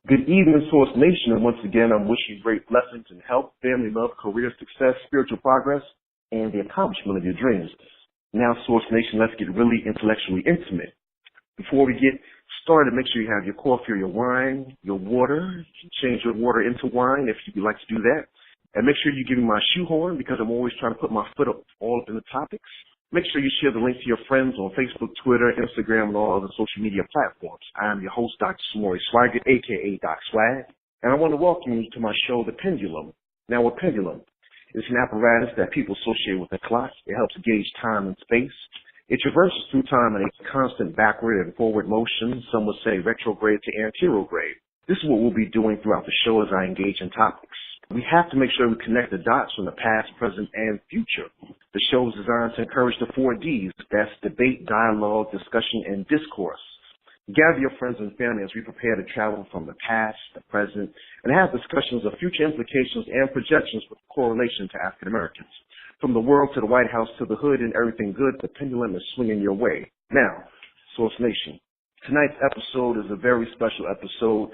Good evening, Source Nation, and once again, I'm wishing you great blessings in health, family, love, career success, spiritual progress, and the accomplishment of your dreams. Now, Source Nation, let's get really intellectually intimate. Before we get started, make sure you have your coffee or your wine, your water. Change your water into wine if you'd like to do that. And make sure you give me my shoehorn because I'm always trying to put my foot all up in the topics. Make sure you share the link to your friends on Facebook, Twitter, Instagram, and all other social media platforms. I am your host, Dr. Samori Swygert, a.k.a. Doc Swag, and I want to welcome you to my show, The Pendulum. Now, a pendulum is an apparatus that people associate with a clock. It helps gauge time and space. It traverses through time in a constant backward and forward motion. Some would say retrograde to anterograde. This is what we'll be doing throughout the show as I engage in topics. We have to make sure we connect the dots from the past, present, and future. The show is designed to encourage the 4 Ds. That's debate, dialogue, discussion, and discourse. Gather your friends and family as we prepare to travel from the past, the present, and have discussions of future implications and projections with correlation to African Americans. From the world to the White House to the hood and everything good, the pendulum is swinging your way. Now, Source Nation, tonight's episode is a very special episode.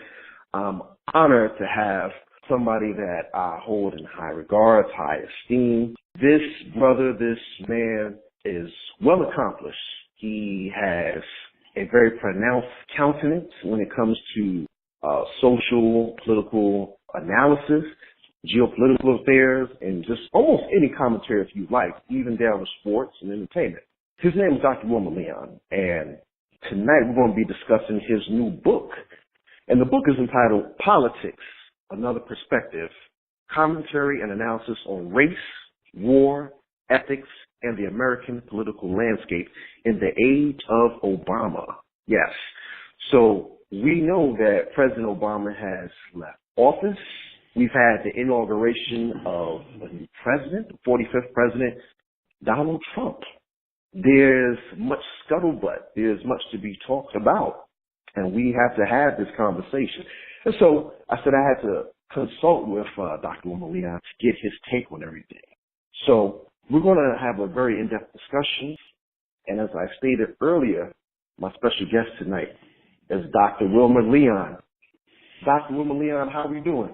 I'm honored to have somebody that I hold in high regards, high esteem. This brother, this man is well accomplished. He has a very pronounced countenance when it comes to social, political analysis, geopolitical affairs, and just almost any commentary if you like, even down to sports and entertainment. His name is Dr. Wilmer Leon, and tonight we're going to be discussing his new book. And the book is entitled Politics, Another Perspective, Commentary and Analysis on Race, War, Ethics, and the American Political Landscape in the Age of Obama. Yes. So we know that President Obama has left office. We've had the inauguration of the new president, the 45th president, Donald Trump. There's much scuttlebutt. There's much to be talked about. And we have to have this conversation. And so I said I had to consult with Dr. Wilmer Leon to get his take on everything. So we're going to have a very in-depth discussion. And as I stated earlier, my special guest tonight is Dr. Wilmer Leon. Dr. Wilmer Leon, how are you doing?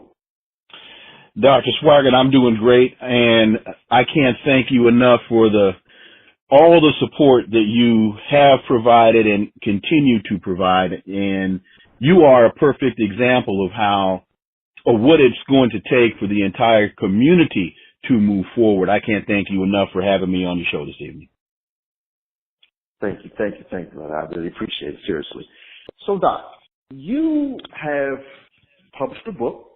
Dr. Swygert, I'm doing great, and I can't thank you enough for all the support that you have provided and continue to provide. And you are a perfect example of what it's going to take for the entire community to move forward. I can't thank you enough for having me on your show this evening. Thank you, brother. I really appreciate it, seriously. So, Doc, you have published a book.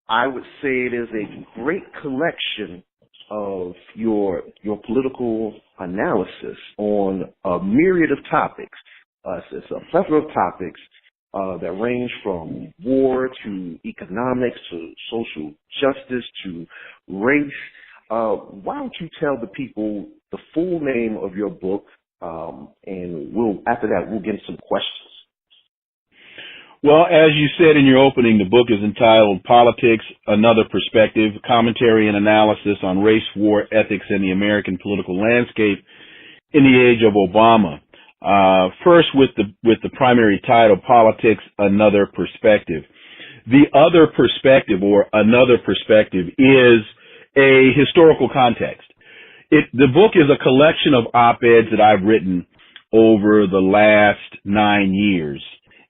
I would say it is a great collection of your political analysis on a myriad of topics. It's a plethora of topics that range from war to economics to social justice to race. Why don't you tell the people the full name of your book, and after that we'll get some questions. Well, as you said in your opening, the book is entitled Politics, Another Perspective, Commentary and Analysis on Race, War, Ethics, and the American Political Landscape in the Age of Obama. First, with the primary title, Politics, Another Perspective. The other perspective, or another perspective, is a historical context. The book is a collection of op-eds that I've written over the last 9 years.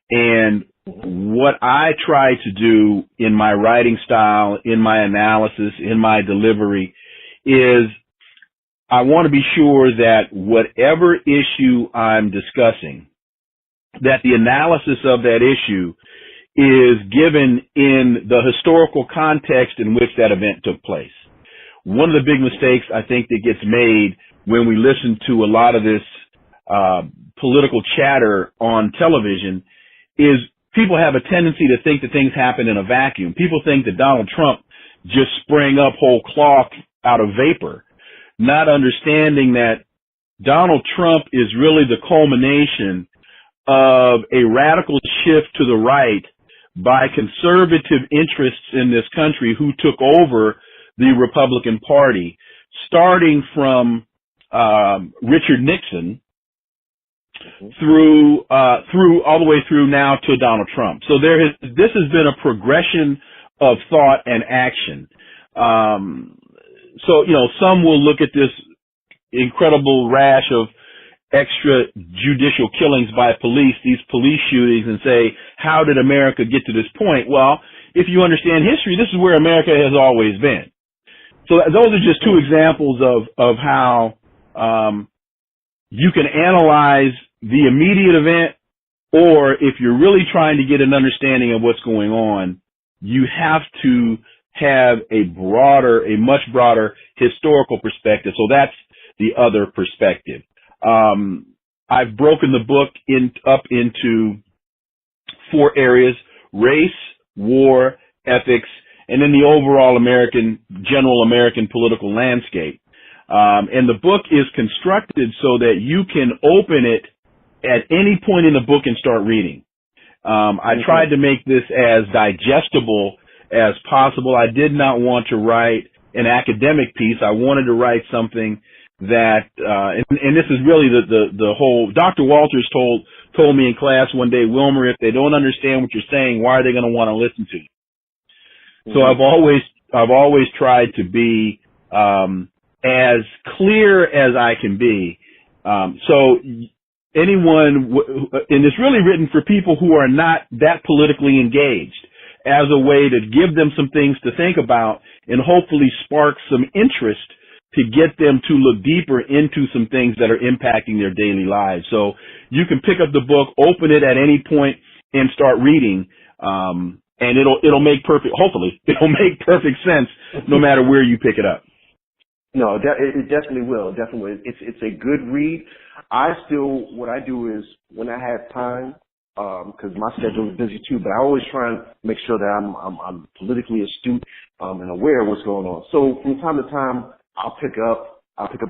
And what I try to do in my writing style, in my analysis, in my delivery, is I want to be sure that whatever issue I'm discussing, that the analysis of that issue is given in the historical context in which that event took place. One of the big mistakes I think that gets made when we listen to a lot of this political chatter on television is people have a tendency to think that things happen in a vacuum. People think that Donald Trump just sprang up whole cloth out of vapor, not understanding that Donald Trump is really the culmination of a radical shift to the right by conservative interests in this country who took over the Republican Party, starting from Richard Nixon through all the way through now to Donald Trump. So this has been a progression of thought and action. So, some will look at this incredible rash of extrajudicial killings by police, these police shootings, and say, how did America get to this point? Well, if you understand history, this is where America has always been. So those are just two examples of how you can analyze the immediate event, or if you're really trying to get an understanding of what's going on, you have to have a much broader historical perspective. So that's the other perspective. I've broken the book up into 4 areas: race, war, ethics, and then the overall general American political landscape. And the book is constructed so that you can open it at any point in the book and start reading. I tried to make this as digestible as possible. I did not want to write an academic piece. I wanted to write something that, and this is really the whole, Dr. Walters told me in class one day, Wilmer, if they don't understand what you're saying, why are they going to want to listen to you? So I've always tried to be, as clear as I can be. So anyone, and it's really written for people who are not that politically engaged, as a way to give them some things to think about and hopefully spark some interest to get them to look deeper into some things that are impacting their daily lives. So you can pick up the book, open it at any point, and start reading, and it'll make hopefully it'll make perfect sense no matter where you pick it up. No, it definitely will. Definitely, it's a good read. What I do is when I have time, because my schedule is busy too, but I always try and make sure that I'm politically astute and aware of what's going on. So from time to time, I'll pick up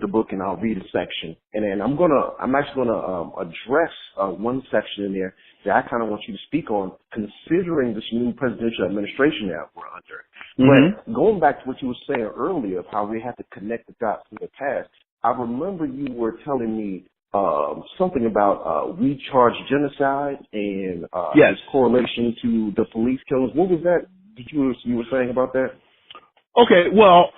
the book and I'll read a section, and then I'm actually gonna address one section in there that I kind of want you to speak on, considering this new presidential administration that we're under. But going back to what you were saying earlier of how we have to connect the dots from the past, I remember you were telling me something about we charge genocide and its correlation to the police killings. What was that you were saying about that? Okay, well,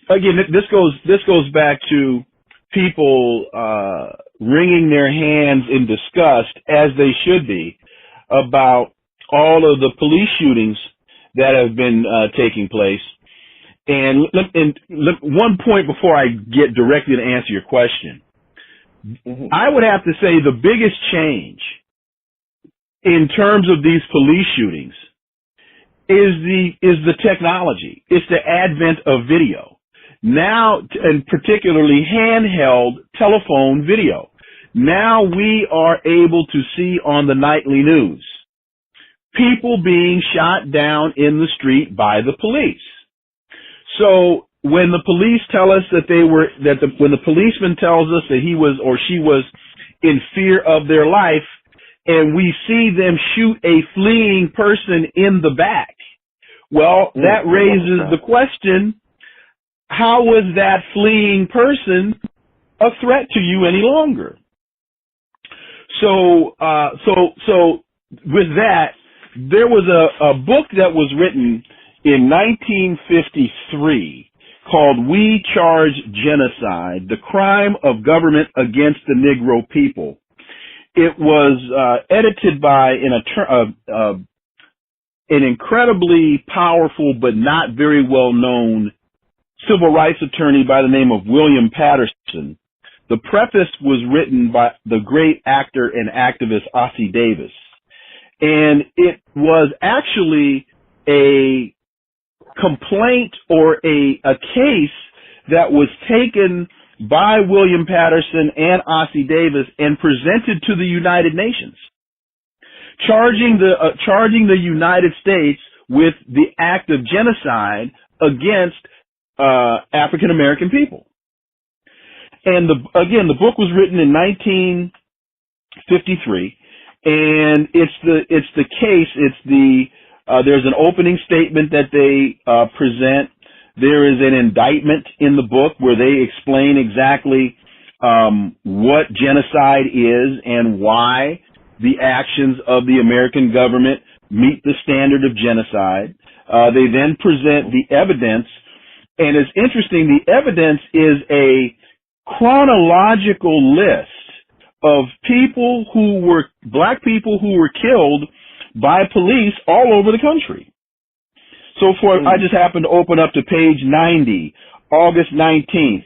again, this goes back to people wringing their hands in disgust, as they should be, about all of the police shootings that have been taking place. And one point before I get directly to answer your question, I would have to say the biggest change in terms of these police shootings is the technology. It's the advent of video. Now, and particularly handheld telephone video. Now we are able to see on the nightly news people being shot down in the street by the police. So when the police tell us when the policeman tells us that he was or she was in fear of their life, and we see them shoot a fleeing person in the back, well, that raises the question, how was that fleeing person a threat to you any longer? So with that, there was a book that was written in 1953 called We Charge Genocide, The Crime of Government Against the Negro People. It was edited by an incredibly powerful but not very well known civil rights attorney by the name of William Patterson. The preface was written by the great actor and activist Ossie Davis. And it was actually a complaint or a case that was taken by William Patterson and Ossie Davis and presented to the United Nations, charging the United States with the act of genocide against African American people. And the book was written in 1953, and it's the case. There's an opening statement that they present. There is an indictment in the book where they explain exactly what genocide is and why the actions of the American government meet the standard of genocide. They then present the evidence, and it's interesting, the evidence is a chronological list of people who were, black people who were killed by police all over the country. So I just happened to open up to page 90, August 19th.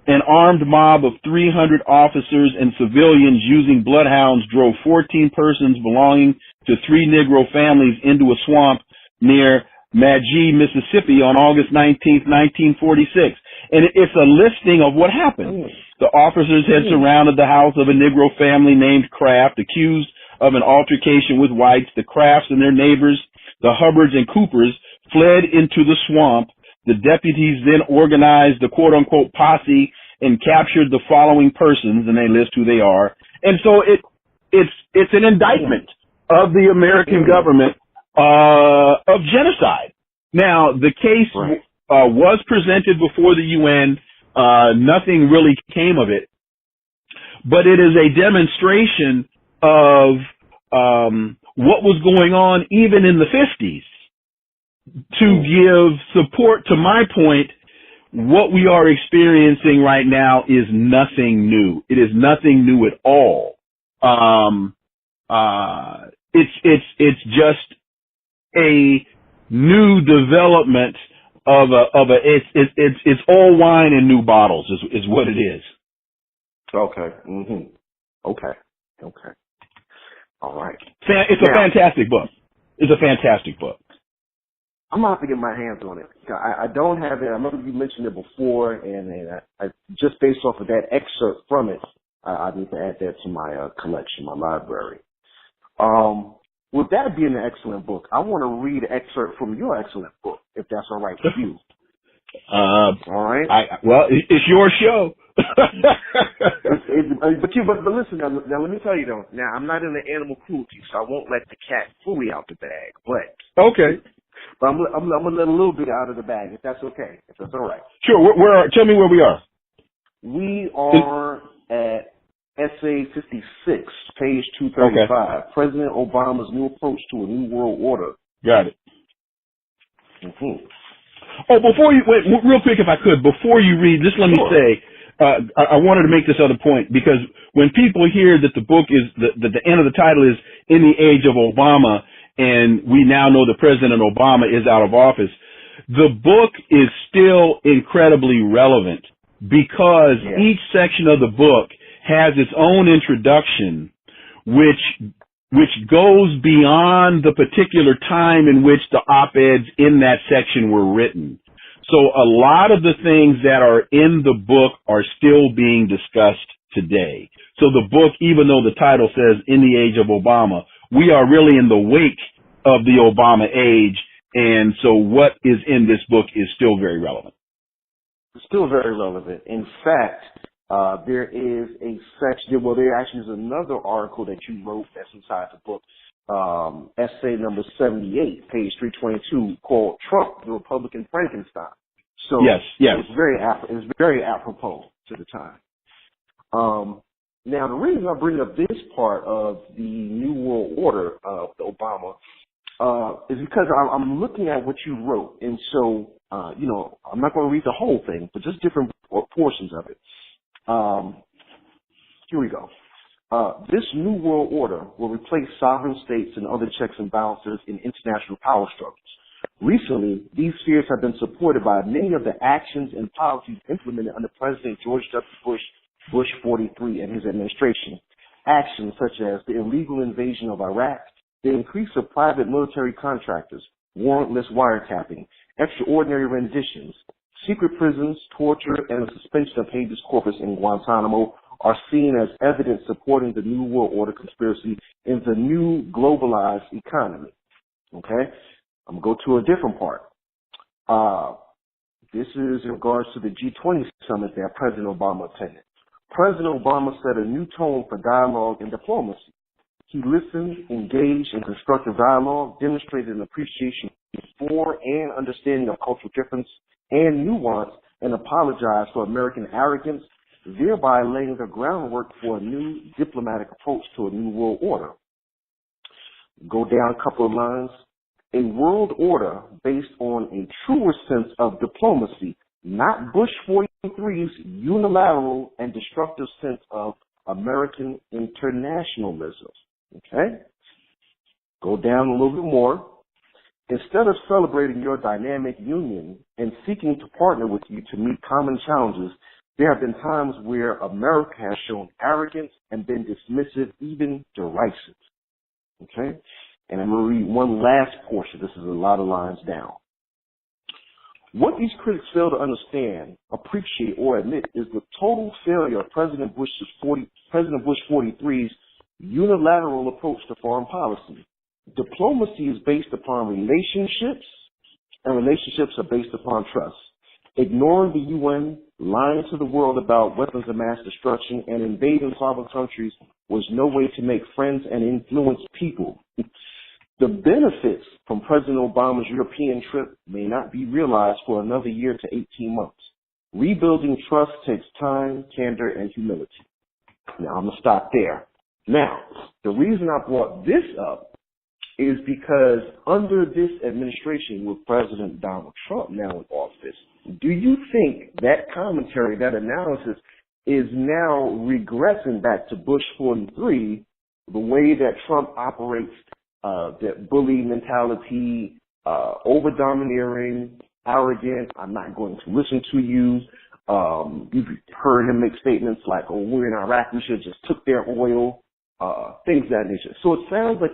An armed mob of 300 officers and civilians using bloodhounds drove 14 persons belonging to 3 Negro families into a swamp near Magee, Mississippi on August 19th, 1946. And it's a listing of what happened. The officers had surrounded the house of a Negro family named Kraft, accused of an altercation with whites. The Crafts and their neighbors, the Hubbards and Coopers, fled into the swamp. The deputies then organized the quote-unquote posse and captured the following persons, and they list who they are. And so it's an indictment of the American government of genocide. Now, the case was presented before the UN. Nothing really came of it, but it is a demonstration of what was going on even in the 50s. To give support to my point, what we are experiencing right now is nothing new. It is nothing new at all. It's just a new development it's all wine in new bottles is what it is. Okay. Okay. All right. It's a fantastic book. It's a fantastic book. I'm going to have to get my hands on it. I don't have it. I remember you mentioned it before, and I just based off of that excerpt from it, I need to add that to my collection, my library. With that being an excellent book, I want to read an excerpt from your excellent book, if that's all right with you. All right. It's your show. But listen, now let me tell you though. Now I'm not into animal cruelty, so I won't let the cat fully out the bag. But okay. But I'm gonna let a little bit out of the bag, if that's okay, if that's all right. Sure. Tell me where we are. We are at Essay 56, page 235. Okay. President Obama's new approach to a new world order. Got it. Oh, before you wait, real quick, if I could, before you read, just let me say, I wanted to make this other point because when people hear that the book is the end of the title is "In the Age of Obama," and we now know that President Obama is out of office, the book is still incredibly relevant because each section of the book has its own introduction, which goes beyond the particular time in which the op-eds in that section were written. So a lot of the things that are in the book are still being discussed today. So the book, even though the title says "In the Age of Obama," we are really in the wake of the Obama age, and so what is in this book is still very relevant. Still very relevant. In fact, there is a section, there actually is another article that you wrote that's inside the book, essay number 78, page 322, called "Trump, the Republican Frankenstein." So yes. It's very apropos to the time. Now, the reason I bring up this part of the New World Order of Obama is because I'm looking at what you wrote. And so, I'm not going to read the whole thing, but just different portions of it. Here we go. This New World Order will replace sovereign states and other checks and balances in international power struggles. Recently, these fears have been supported by many of the actions and policies implemented under President George W. Bush 43 and his administration. Actions such as the illegal invasion of Iraq, the increase of private military contractors, warrantless wiretapping, extraordinary renditions, secret prisons, torture, and the suspension of habeas corpus in Guantanamo are seen as evidence supporting the New World Order conspiracy in the new globalized economy. Okay? I'm going to go to a different part. This is in regards to the G20 summit that President Obama attended. President Obama set a new tone for dialogue and diplomacy. He listened, engaged in constructive dialogue, demonstrated an appreciation for and understanding of cultural difference and nuance, and apologized for American arrogance, thereby laying the groundwork for a new diplomatic approach to a new world order. Go down a couple of lines. A world order based on a truer sense of diplomacy, not Bush 43's unilateral and destructive sense of American internationalism. Okay? Go down a little bit more. Instead of celebrating your dynamic union and seeking to partner with you to meet common challenges, there have been times where America has shown arrogance and been dismissive, even derisive. Okay? And I'm going to read one last portion. This is a lot of lines down. What these critics fail to understand, appreciate, or admit is the total failure of President Bush 43's unilateral approach to foreign policy. Diplomacy is based upon relationships, and relationships are based upon trust. Ignoring the UN, lying to the world about weapons of mass destruction, and invading sovereign countries was no way to make friends and influence people. The benefits from President Obama's European trip may not be realized for another year to 18 months. Rebuilding trust takes time, candor, and humility. Now, I'm going to stop there. Now, the reason I brought this up is because under this administration with President Donald Trump now in office, do you think that commentary, that analysis is now regressing back to Bush 43, the way that Trump operates, that bully mentality, over-domineering, arrogant, I'm not going to listen to you. You've heard him make statements like, oh, we're in Iraq, we should have just took their oil, things of that nature. So it sounds like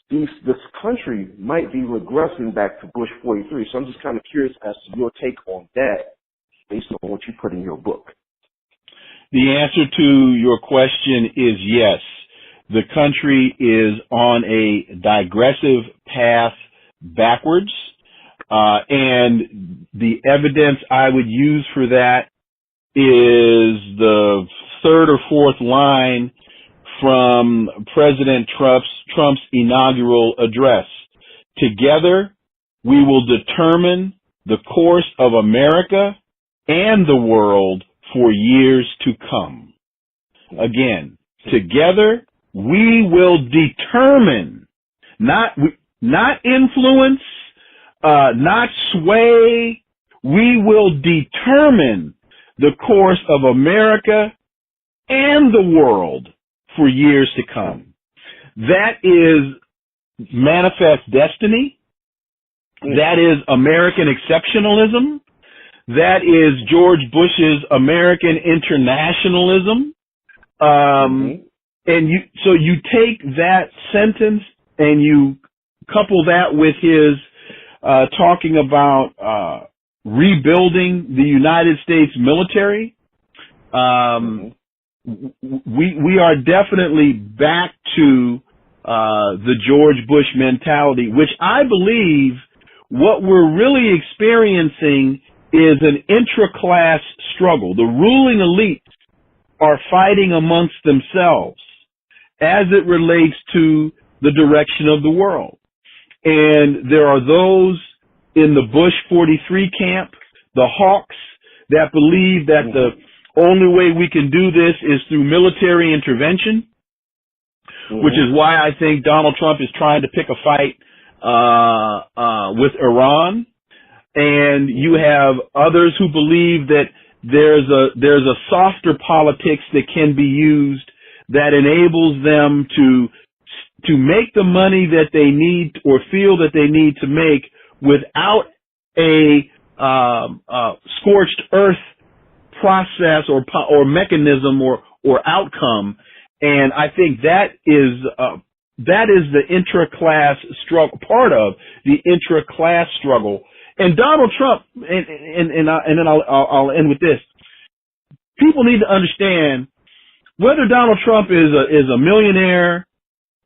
this country might be regressing back to Bush 43. So I'm just kind of curious as to your take on that based on what you put in your book. The answer to your question is yes. The country is on a digressive path backwards, and the evidence I would use for that is the third or fourth line from President Trump's inaugural address. Together, we will determine the course of America and the world for years to come. Again, together, we will determine, not influence, not sway. We will determine the course of America and the world for years to come. That is manifest destiny. That is American exceptionalism. That is George Bush's American internationalism. And so you take that sentence and you couple that with his talking about rebuilding the United States military. We are definitely back to the George Bush mentality, which I believe what we're really experiencing is an intra-class struggle. The ruling elite are fighting amongst themselves as it relates to the direction of the world. And there are those in the Bush 43 camp, the hawks, that believe that the only way we can do this is through military intervention, which is why I think Donald Trump is trying to pick a fight with Iran. And you have others who believe that there's a softer politics that can be used that enables them to make the money that they need or feel that they need to make without a scorched earth process or mechanism or outcome. And I think that is the intra-class struggle, part of the intra-class struggle. And Donald Trump, and then I'll end with this. People need to understand whether Donald Trump is a millionaire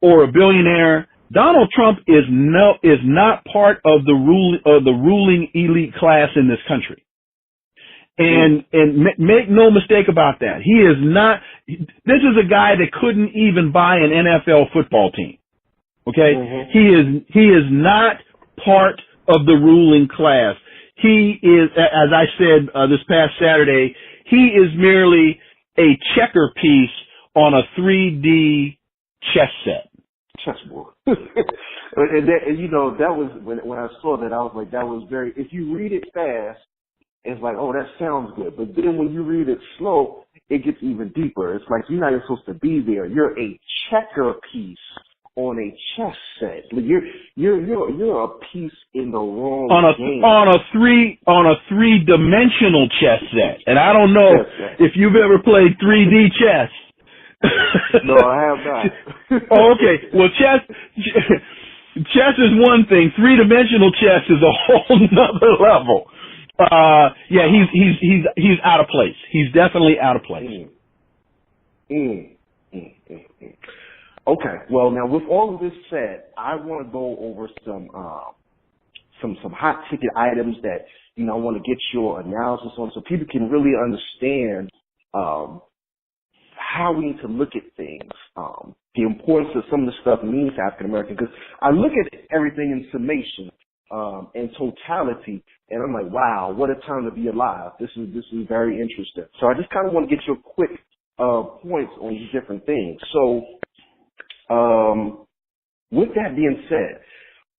or a billionaire. Donald Trump is not part of the ruling elite class in this country. And make no mistake about that. He is not. This is a guy that couldn't even buy an NFL football team. Okay, he is not part of the ruling class. He is, as I said this past Saturday, he is merely a checker piece on a 3D chess set. Chessboard. and you know, that was, when I saw that, I was like, that was very, if you read it fast, it's like, oh, that sounds good. But then when you read it slow, it gets even deeper. It's like, you're not even supposed to be there. You're a checker piece on a chess set. You're a piece in the wrong game. On a three-dimensional chess set. And I don't know if you've ever played 3D chess. No, I have not. Oh, okay. Well, chess is one thing. Three-dimensional chess is a whole nother level. Yeah, he's out of place. He's definitely out of place. Okay. Well, now with all of this said, I want to go over some hot ticket items that, you know, I want to get your analysis on, so people can really understand how we need to look at things, the importance of some of the stuff means to African American. Because I look at everything in summation, in totality, and I'm like, wow, what a time to be alive. This is very interesting. So I just kind of want to get your quick points on these different things. So, with that being said,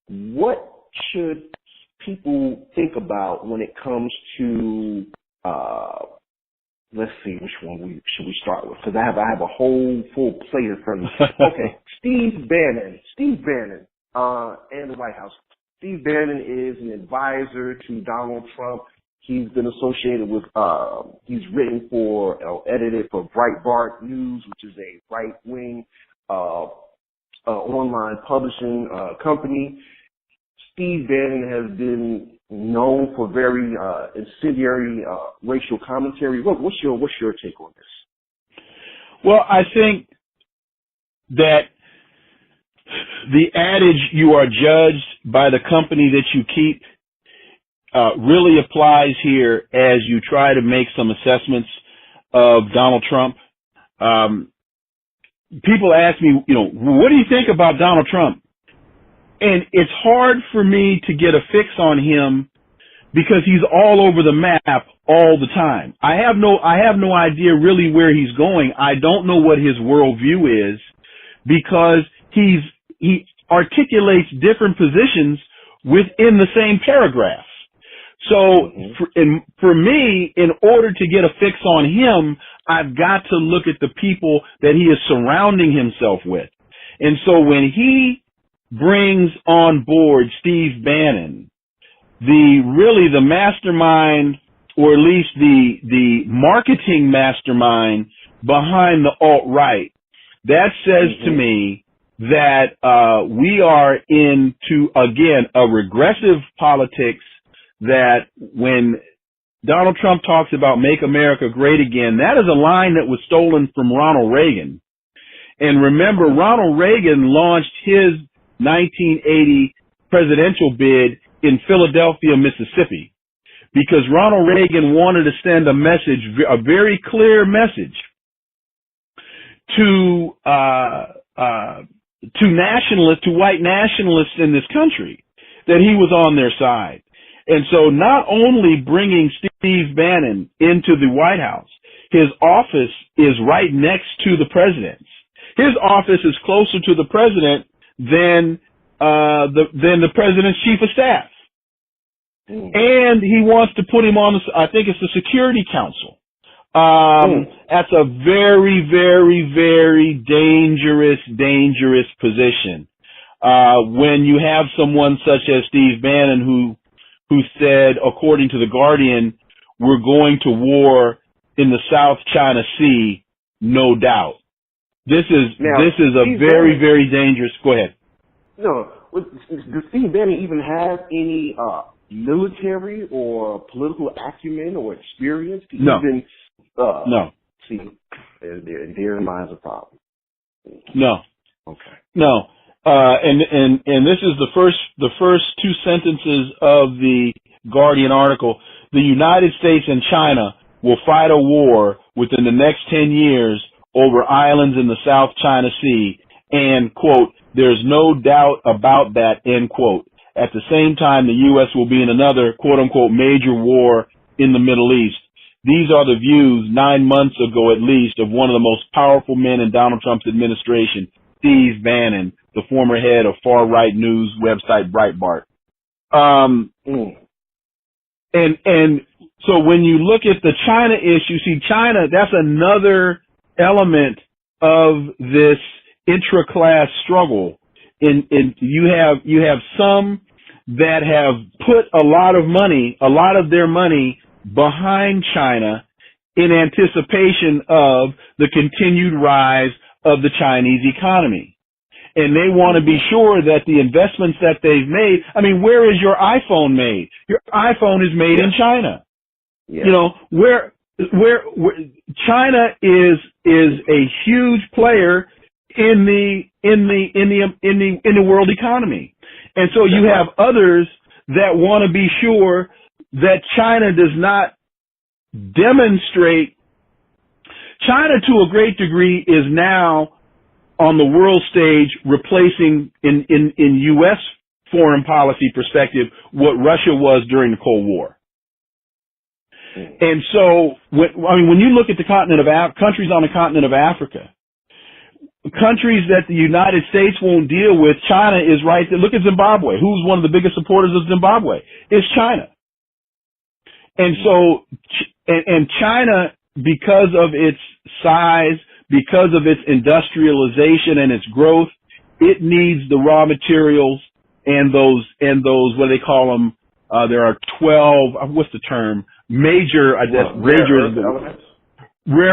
what should people think about when it comes to, let's see, which one should we start with? Because I have a whole full plate in front of me. Okay, Steve Bannon, and the White House. Steve Bannon is an advisor to Donald Trump. He's been associated with, he's written for, edited for Breitbart News, which is a right-wing online publishing company. Steve Bannon has been known for very incendiary racial commentary. What's your take on this? Well, I think that the adage, you are judged by the company that you keep, really applies here as you try to make some assessments of Donald Trump. People ask me, you know, what do you think about Donald Trump? And it's hard for me to get a fix on him because he's all over the map all the time. I have no idea really where he's going. I don't know what his worldview is because he articulates different positions within the same paragraph. So for me, in order to get a fix on him, I've got to look at the people that he is surrounding himself with. And so when he brings on board Steve Bannon, the mastermind, or at least the marketing mastermind behind the alt-right, that says to me that we are into, again, a regressive politics that when Donald Trump talks about make America great again, that is a line that was stolen from Ronald Reagan. And remember, Ronald Reagan launched his 1980 presidential bid in Philadelphia, Mississippi, because Ronald Reagan wanted to send a message, a very clear message to nationalists, to white nationalists in this country, that he was on their side. And so not only bringing Steve Bannon into the White House, his office is right next to the president's. His office is closer to the president than the president's chief of staff. And he wants to put him on, I think it's the Security Council. That's a very, very, very dangerous position. When you have someone such as Steve Bannon who said, according to The Guardian, we're going to war in the South China Sea, no doubt. This is a very, very dangerous. Go ahead. No, does Steve Bannon even have any military or political acumen or experience to even? No. See, therein lies a problem. No. Okay. No. And this is the first two sentences of the Guardian article. The United States and China will fight a war within the next 10 years over islands in the South China Sea, and, quote, there's no doubt about that, end quote. At the same time, the U.S. will be in another, quote unquote, major war in the Middle East. these are the views 9 months ago, at least, of one of the most powerful men in Donald Trump's administration, Steve Bannon, the former head of far-right news website Breitbart. And so when you look at the China issue, see, China, that's another element of this intra-class struggle. You have some that have put a lot of their money behind China in anticipation of the continued rise of the Chinese economy. And they want to be sure that the investments that they've made, I mean, where is your iPhone made? Your iPhone is made in China. Yeah. You know, where China is a huge player in the world economy. And so you have others that want to be sure that China does not demonstrate. China, to a great degree, is now on the world stage replacing in U.S. foreign policy perspective what Russia was during the Cold War. And so, when you look at the continent of countries on the continent of Africa, countries that the United States won't deal with, China is right there. Look at Zimbabwe. Who's one of the biggest supporters of Zimbabwe? It's China. And so, and China, because of its size, because of its industrialization and its growth, it needs the raw materials and those, what do they call them? There are 12, what's the term? Major, I guess, rare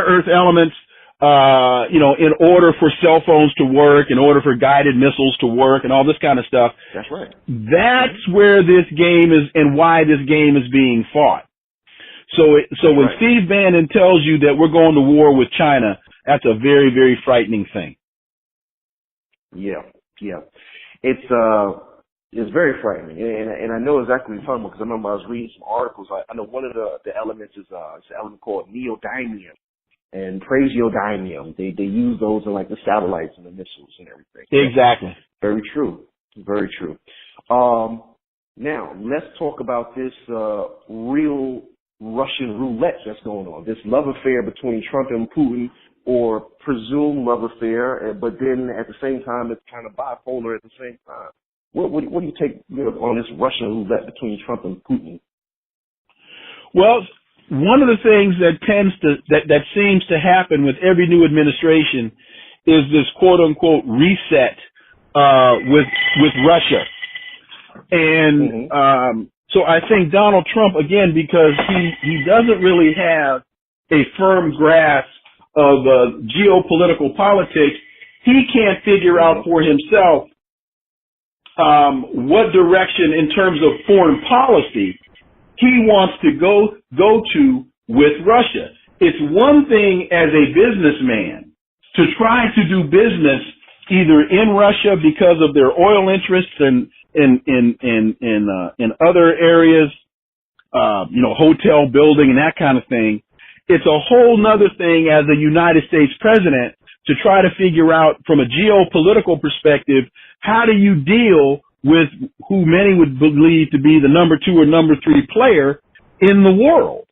earth elements, in order for cell phones to work, in order for guided missiles to work, and all this kind of stuff. That's right. That's where this game is and why this game is being fought. So when Steve Bannon tells you that we're going to war with China, that's a very, very frightening thing. Yeah. It's very frightening, and I know exactly what you're talking about because I remember I was reading some articles. I know one of the elements is it's an element called neodymium and praseodymium. They use those in like the satellites and the missiles and everything. Exactly. Very true. Very true. Now let's talk about this real Russian roulette that's going on. This love affair between Trump and Putin, or presumed love affair, but then at the same time it's kind of bipolar at the same time. What do you take on this Russian roulette between Trump and Putin? Well, one of the things that seems to happen with every new administration is this quote unquote reset with Russia. And so I think Donald Trump, again, because he doesn't really have a firm grasp of geopolitical politics, he can't figure out for himself what direction in terms of foreign policy he wants to go to with Russia. It's one thing as a businessman to try to do business either in Russia because of their oil interests and in other areas, hotel building and that kind of thing. It's a whole nother thing as a United States president to try to figure out from a geopolitical perspective, how do you deal with who many would believe to be the number 2 or number 3 player in the world?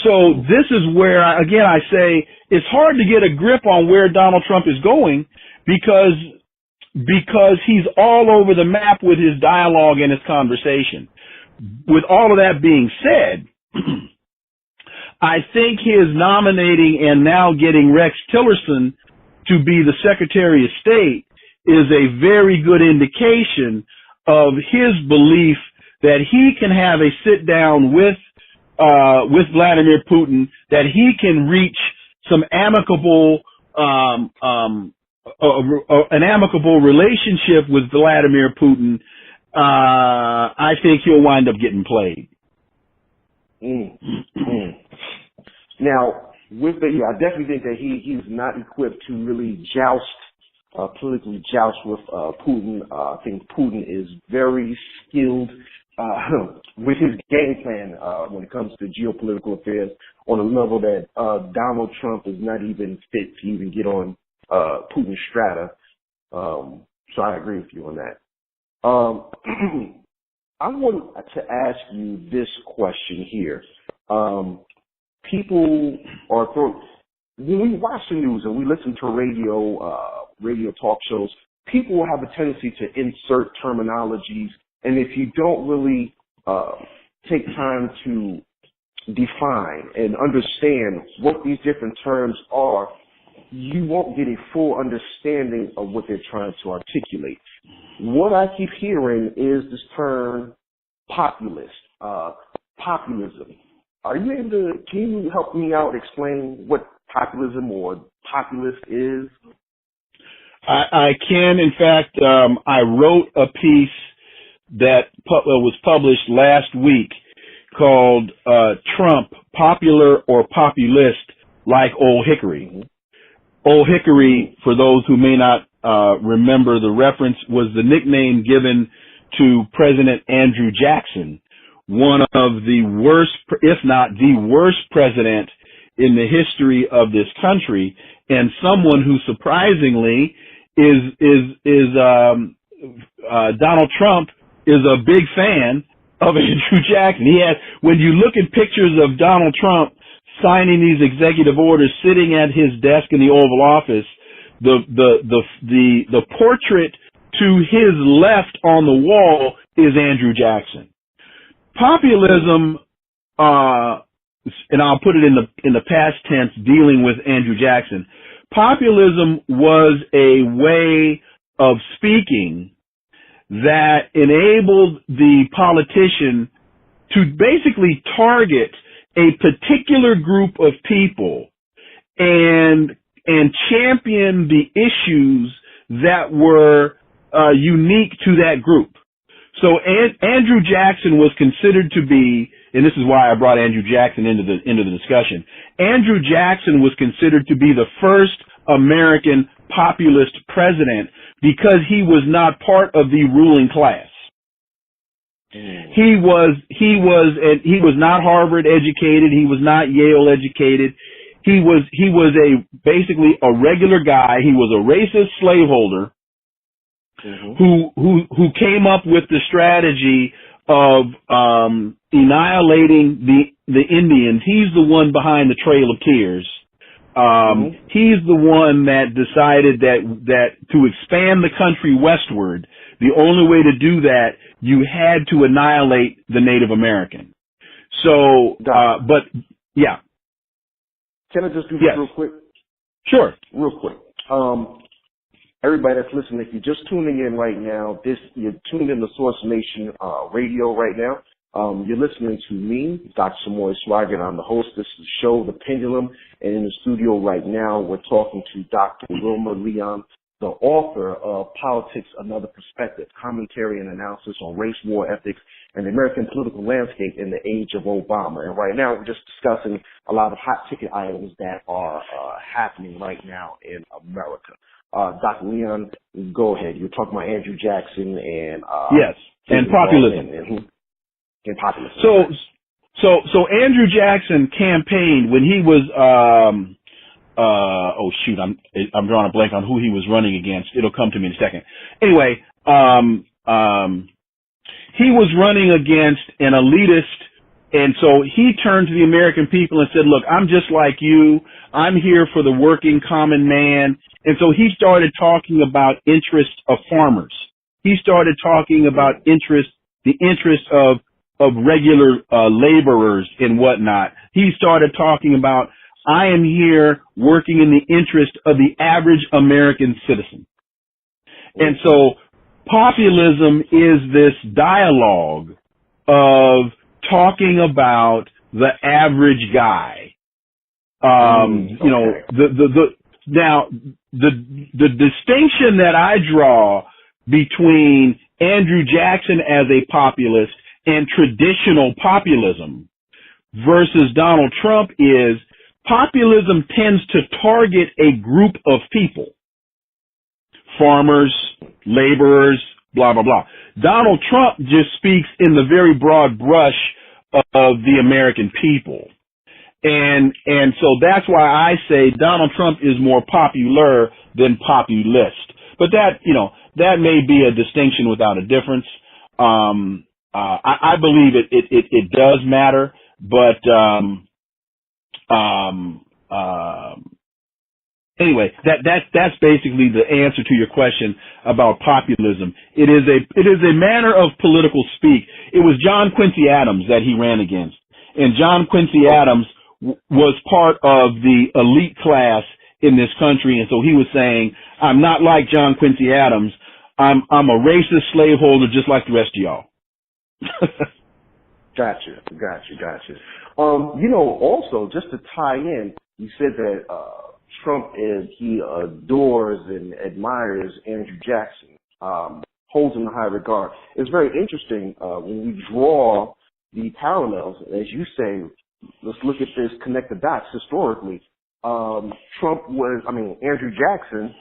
So this is where, again, I say it's hard to get a grip on where Donald Trump is going because he's all over the map with his dialogue and his conversation. With all of that being said, I think his nominating and now getting Rex Tillerson to be the Secretary of State is a very good indication of his belief that he can have a sit down with Vladimir Putin, that he can reach some amicable an amicable relationship with Vladimir Putin. I think he'll wind up getting played. Now, I definitely think that he's not equipped to really politically joust with Putin. I think Putin is very skilled with his game plan when it comes to geopolitical affairs on a level that Donald Trump is not even fit to even get on Putin's strata. So I agree with you on that. I want to ask you this question here. people are when we watch the news and we listen to radio talk shows, people have a tendency to insert terminologies, and if you don't really take time to define and understand what these different terms are, you won't get a full understanding of what they're trying to articulate. What I keep hearing is this term populist, populism. Can you help me out, explain what populism or populist is? I can. In fact, I wrote a piece that was published last week called Trump, Popular or Populist Like Old Hickory. Mm-hmm. Old Hickory, for those who may not remember the reference, was the nickname given to President Andrew Jackson, one of the worst, if not the worst president in the history of this country, and someone who surprisingly is Donald Trump is a big fan of Andrew Jackson. When you look at pictures of Donald Trump signing these executive orders, sitting at his desk in the Oval Office, the portrait to his left on the wall is Andrew Jackson. Populism, and I'll put it in the past tense, dealing with Andrew Jackson. Populism was a way of speaking that enabled the politician to basically target a particular group of people and champion the issues that were unique to that group. So Andrew Jackson was considered to be, and this is why I brought Andrew Jackson into the discussion. Andrew Jackson was considered to be the first American populist president because he was not part of the ruling class. He was not Harvard educated. He was not Yale educated. He was basically a regular guy. He was a racist slaveholder. Mm-hmm. who came up with the strategy of annihilating the Indians. He's the one behind the Trail of Tears. He's the one that decided that to expand the country westward, the only way to do that, you had to annihilate the Native American. So, but yeah. Can I just do this real quick? Sure. Real quick. Everybody that's listening, if you're just tuning in right now, you're tuned in to Source Nation Radio right now. You're listening to me, Dr. Samori Swygert. I'm the host. This is the show, The Pendulum. And in the studio right now, we're talking to Dr. Wilmer Leon, the author of Politics, Another Perspective, Commentary and Analysis on Race, War, Ethics, and the American Political Landscape in the Age of Obama. And right now, we're just discussing a lot of hot ticket items that are happening right now in America. Dr. Leon, go ahead. You're talking about Andrew Jackson and yes, and populism. And populism. So Andrew Jackson campaigned when he was I'm drawing a blank on who he was running against. It'll come to me in a second. Anyway, he was running against an elitist, and so he turned to the American people and said, look, I'm just like you. I'm here for the working common man. And so he started talking about interests of farmers. He started talking about the interest of regular laborers and whatnot. He started talking about, I am here working in the interest of the average American citizen. And so populism is this dialogue of talking about the average guy. You know, the distinction that I draw between Andrew Jackson as a populist and traditional populism versus Donald Trump is populism tends to target a group of people. Farmers, laborers, blah, blah, blah. Donald Trump just speaks in the very broad brush of the American people. And so that's why I say Donald Trump is more popular than populist. But that may be a distinction without a difference. I believe it does matter, but Um, Anyway, that's basically the answer to your question about populism. It is a manner of political speak. It was John Quincy Adams that he ran against, and John Quincy Adams was part of the elite class in this country, and so he was saying, "I'm not like John Quincy Adams. I'm a racist slaveholder just like the rest of y'all." Gotcha. Also, just to tie in, you said that Trump he adores and admires Andrew Jackson, holds him in high regard. It's very interesting when we draw the parallels, as you say. Let's look at this, connect the dots historically. Andrew Jackson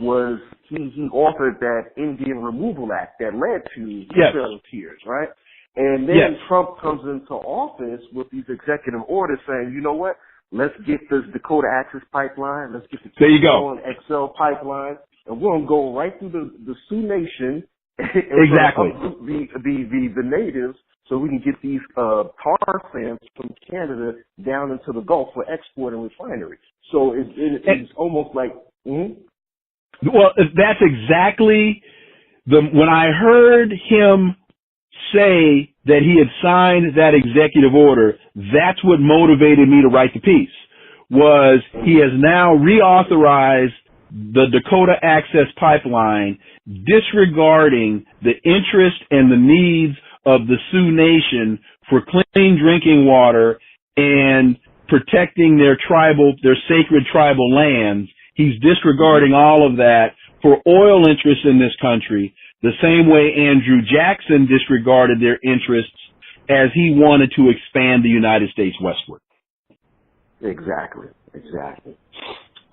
was he authored that Indian Removal Act that led to the Trail of Tears, right? And then Trump comes into office with these executive orders saying, you know what? Let's get this Dakota Access Pipeline. Let's get the Keystone XL Pipeline, and we're gonna go right through the Sioux Nation. Exactly. The natives, so we can get these tar sands from Canada down into the Gulf for export and refinery. So it's almost like. Mm-hmm. Well, that's exactly when I heard him say that he had signed that executive order, that's what motivated me to write the piece, was he has now reauthorized the Dakota Access Pipeline, disregarding the interest and the needs of the Sioux Nation for clean drinking water and protecting their sacred tribal lands. He's disregarding all of that for oil interests in this country, the same way Andrew Jackson disregarded their interests as he wanted to expand the United States westward. Exactly.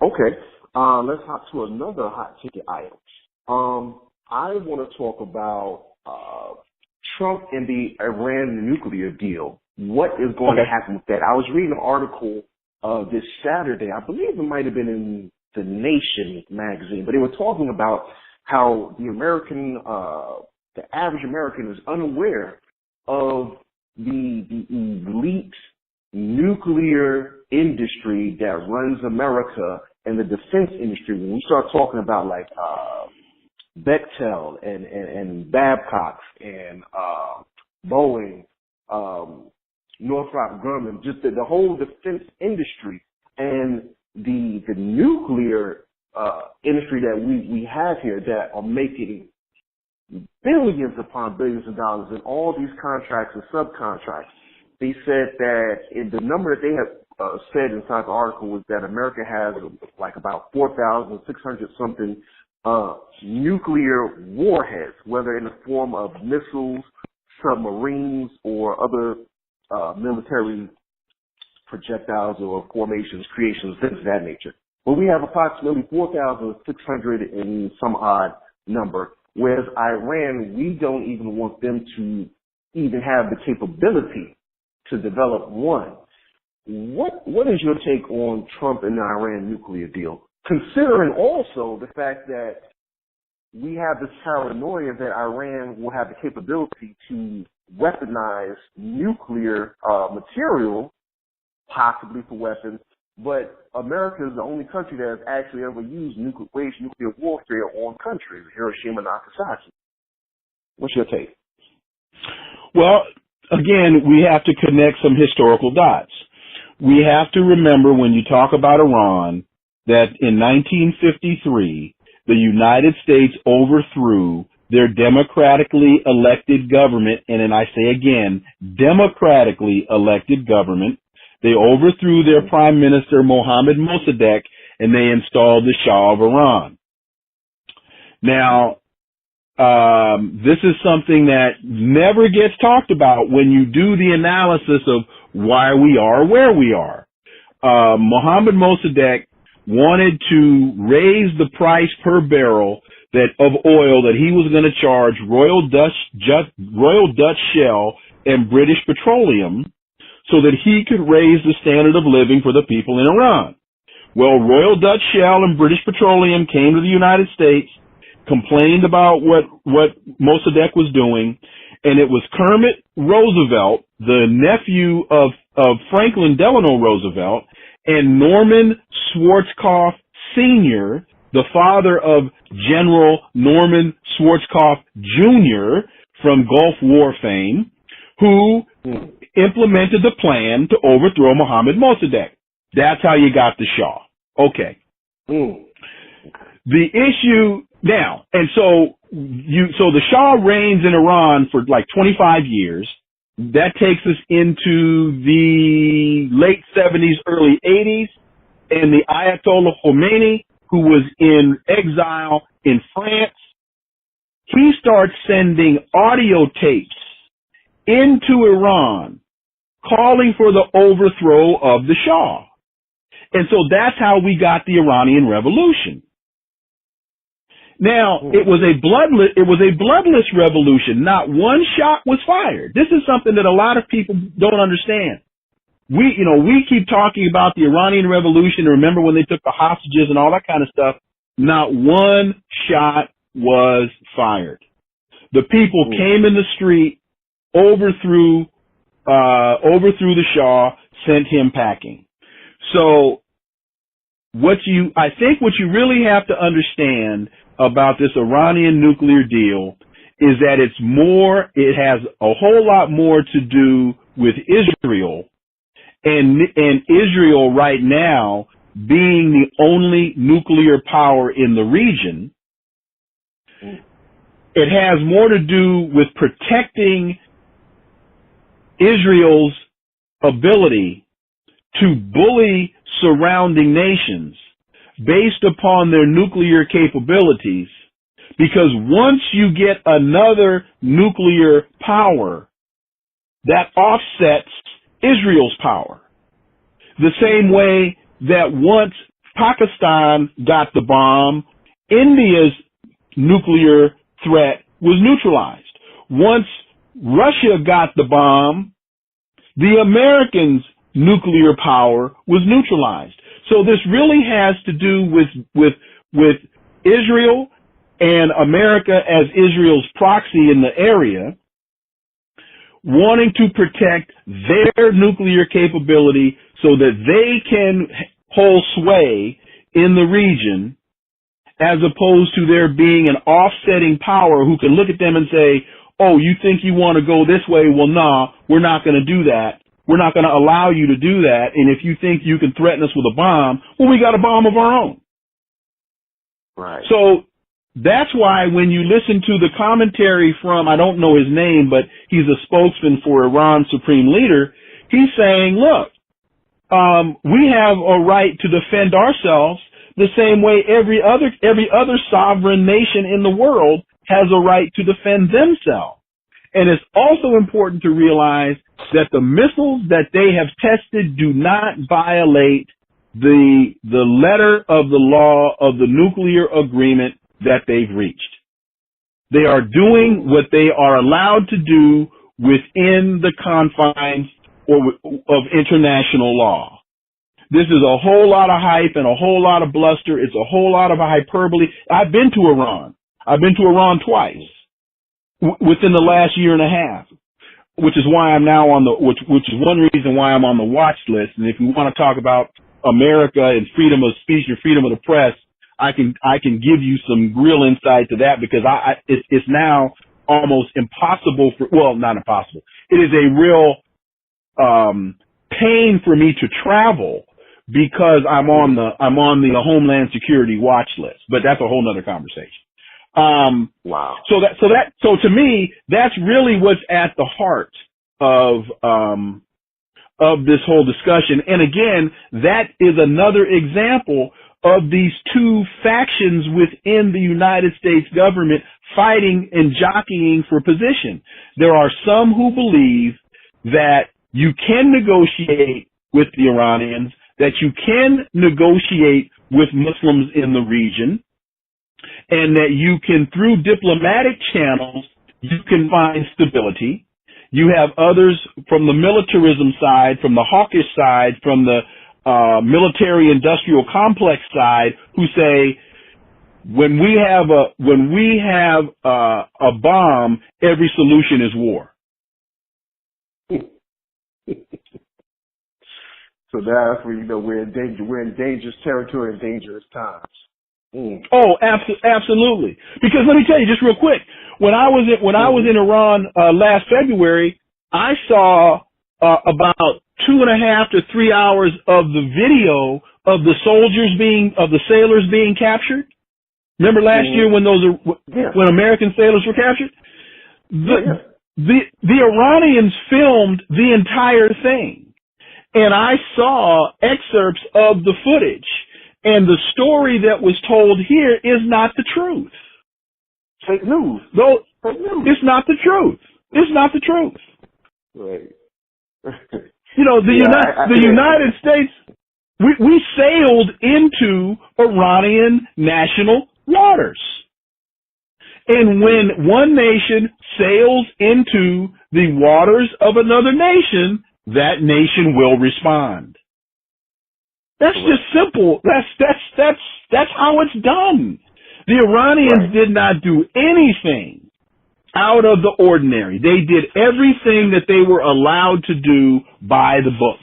Okay, let's hop to another hot ticket item. I want to talk about Trump and the Iran nuclear deal. What is going to happen with that? I was reading an article this Saturday. I believe it might have been in The Nation magazine, but they were talking about how the average American is unaware of the elite nuclear industry that runs America and the defense industry. When we start talking about like Bechtel and Babcock and Boeing, Northrop Grumman, just the whole defense industry and the nuclear industry that we have here that are making billions upon billions of dollars in all these contracts and subcontracts. They said that the number that they have said inside the article was that America has like about 4,600 something nuclear warheads, whether in the form of missiles, submarines, or other military projectiles or formations, creations, things of that nature. But we have approximately 4,600 and some odd number, whereas Iran, we don't even want them to even have the capability to develop one. What is your take on Trump and the Iran nuclear deal, considering also the fact that we have this paranoia that Iran will have the capability to weaponize nuclear material, possibly for weapons, but America is the only country that has actually ever used waged nuclear warfare on countries, Hiroshima and Nagasaki. What's your take? Well, again, we have to connect some historical dots. We have to remember when you talk about Iran that in 1953, the United States overthrew their democratically elected government, and then I say again, democratically elected government. They overthrew their prime minister, Mohammad Mossadegh, and they installed the Shah of Iran. Now, this is something that never gets talked about when you do the analysis of why we are where we are. Mohammad Mossadegh wanted to raise the price per barrel of oil that he was going to charge Royal Dutch Shell and British Petroleum, so that he could raise the standard of living for the people in Iran. Well, Royal Dutch Shell and British Petroleum came to the United States, complained about what Mossadegh was doing, and it was Kermit Roosevelt, the nephew of Franklin Delano Roosevelt, and Norman Schwarzkopf Sr., the father of General Norman Schwarzkopf Jr. from Gulf War fame, who implemented the plan to overthrow Mohammad Mossadegh. That's how you got the Shah. Okay. The issue now, and so the Shah reigns in Iran for like 25 years. That takes us into the late 70s, early 80s, and the Ayatollah Khomeini, who was in exile in France, he starts sending audio tapes into Iran calling for the overthrow of the Shah. And so that's how we got the Iranian Revolution. Now, it was a bloodless revolution. Not one shot was fired. This is something that a lot of people don't understand. We keep talking about the Iranian Revolution. Remember when they took the hostages and all that kind of stuff? Not one shot was fired. The people came in the street, overthrew the Shah, sent him packing. So I think what you really have to understand about this Iranian nuclear deal is that it has a whole lot more to do with Israel and Israel right now being the only nuclear power in the region. It has more to do with protecting Israel's ability to bully surrounding nations based upon their nuclear capabilities, because once you get another nuclear power, that offsets Israel's power. The same way that once Pakistan got the bomb, India's nuclear threat was neutralized. Once Russia got the bomb, the Americans' nuclear power was neutralized. So this really has to do with Israel and America as Israel's proxy in the area, wanting to protect their nuclear capability so that they can hold sway in the region, as opposed to there being an offsetting power who can look at them and say, oh, you think you want to go this way? Well, nah, we're not going to do that. We're not going to allow you to do that. And if you think you can threaten us with a bomb, well, we got a bomb of our own. Right. So that's why when you listen to the commentary from, I don't know his name, but he's a spokesman for Iran's supreme leader, he's saying, look, we have a right to defend ourselves the same way every other sovereign nation in the world has a right to defend themselves. And it's also important to realize that the missiles that they have tested do not violate the letter of the law of the nuclear agreement that they've reached. They are doing what they are allowed to do within the confines of international law. This is a whole lot of hype and a whole lot of bluster. It's a whole lot of hyperbole. I've been to Iran. I've been to Iran twice within the last year and a half, which is why I'm now on which is one reason why I'm on the watch list. And if you want to talk about America and freedom of speech and freedom of the press, I can give you some real insight to that, because it's now almost impossible not impossible. It is a real pain for me to travel because I'm on the Homeland Security watch list. But that's a whole nother conversation. Wow. So to me, that's really what's at the heart of this whole discussion. And again, that is another example of these two factions within the United States government fighting and jockeying for position. There are some who believe that you can negotiate with the Iranians, that you can negotiate with Muslims in the region, and that you can, through diplomatic channels, you can find stability. You have others from the militarism side, from the hawkish side, from the military-industrial complex side, who say, When we have a bomb, every solution is war. So that's where we're in danger. We're in dangerous territory and dangerous times. Oh, absolutely. Because let me tell you, just real quick, when I was in Iran last February, I saw about 2.5 to 3 hours of the video of the sailors being captured. Remember last year when when American sailors were captured? The Iranians filmed the entire thing. And I saw excerpts of the footage, and the story that was told here is not the truth. Fake news. Though Fake news. it's not the truth. It's not the truth. Right. The United States, we sailed into Iranian national waters. And when one nation sails into the waters of another nation, that nation will respond. That's just simple. That's how it's done. The Iranians did not do anything out of the ordinary. They did everything that they were allowed to do by the book.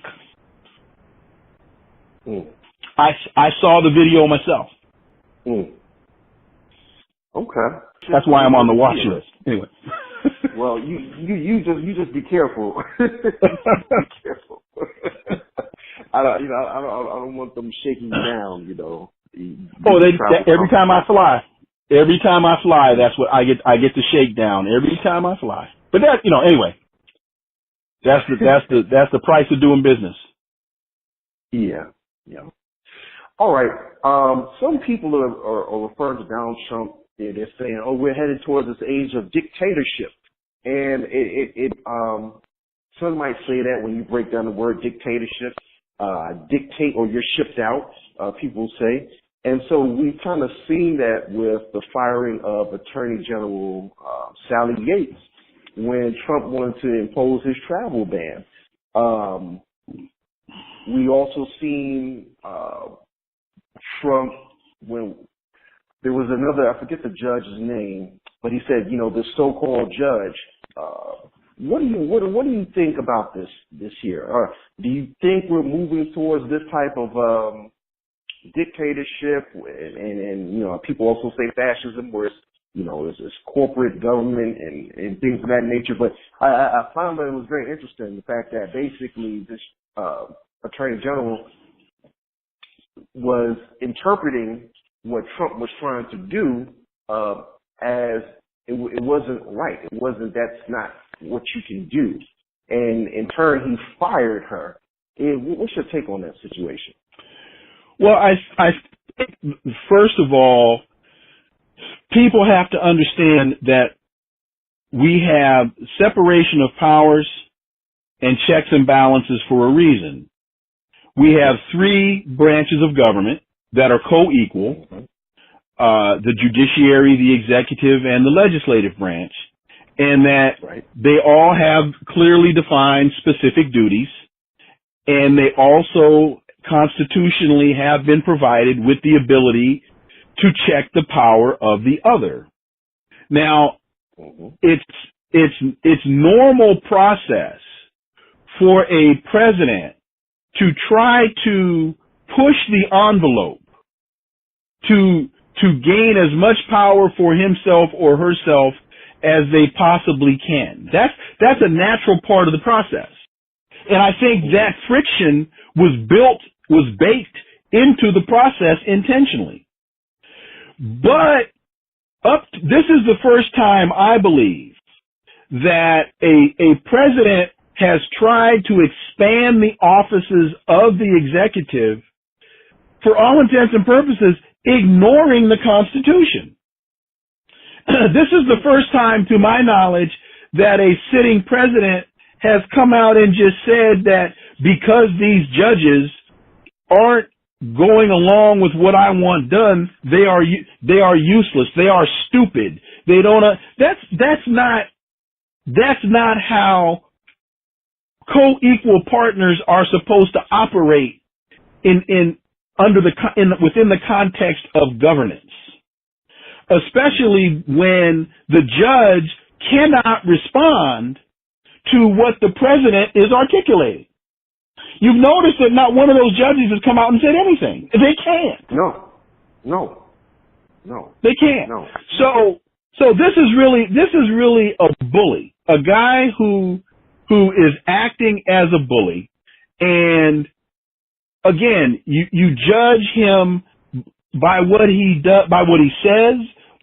I saw the video myself. Okay. That's why I'm on the watch list. Anyway. Well, you just be careful. Be careful. I don't want them shaking you down. Every time I fly, that's what I get the shakedown every time I fly. But anyway, that's the price of doing business. Yeah. All right. Some people are referring to Donald Trump. They're saying, we're headed towards this age of dictatorship. And some might say that when you break down the word dictatorship, dictate or you're shipped out, people say. And so we've kind of seen that with the firing of Attorney General Sally Yates when Trump wanted to impose his travel ban. We also seen Trump when there was another, I forget the judge's name, but he said, the so-called judge. What do you think about this year? Or do you think we're moving towards this type of dictatorship? And people also say fascism, where it's corporate government and things of that nature. But I found that it was very interesting, the fact that basically this Attorney General was interpreting what Trump was trying to do as it wasn't right. It wasn't, that's not what you can do. And in turn, he fired her. What's your take on that situation? Well, I think, first of all, people have to understand that we have separation of powers and checks and balances for a reason. We have 3 branches of government that are co-equal, the judiciary, the executive, and the legislative branch, and that they all have clearly defined specific duties, and they also constitutionally have been provided with the ability to check the power of the other. Now, it's normal process for a president to try to push the envelope to gain as much power for himself or herself as they possibly can. That's a natural part of the process. And I think that friction was baked into the process intentionally. But this is the first time, I believe, that a president has tried to expand the offices of the executive, for all intents and purposes, ignoring the Constitution. This is the first time, to my knowledge, that a sitting president has come out and just said that because these judges aren't going along with what I want done, they are useless. They are stupid. They don't. That's not how co-equal partners are supposed to operate within the context of governance. especially when the judge cannot respond to what the president is articulating. You've noticed that not one of those judges has come out and said anything. They can't. No. They can't. No. So this is really a bully, a guy who is acting as a bully, and again, you judge him by what he does, by what he says,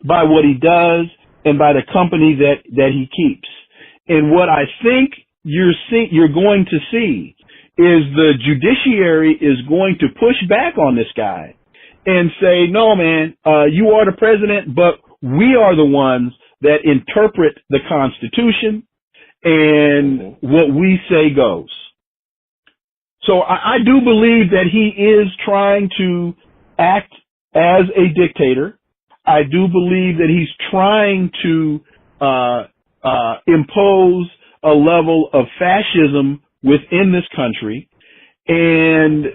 by what he does, and by the company that he keeps. And what I think you're going to see is the judiciary is going to push back on this guy and say, no, man, you are the president, but we are the ones that interpret the Constitution, and what we say goes. So I do believe that he is trying to act as a dictator. I do believe that he's trying to impose a level of fascism within this country, and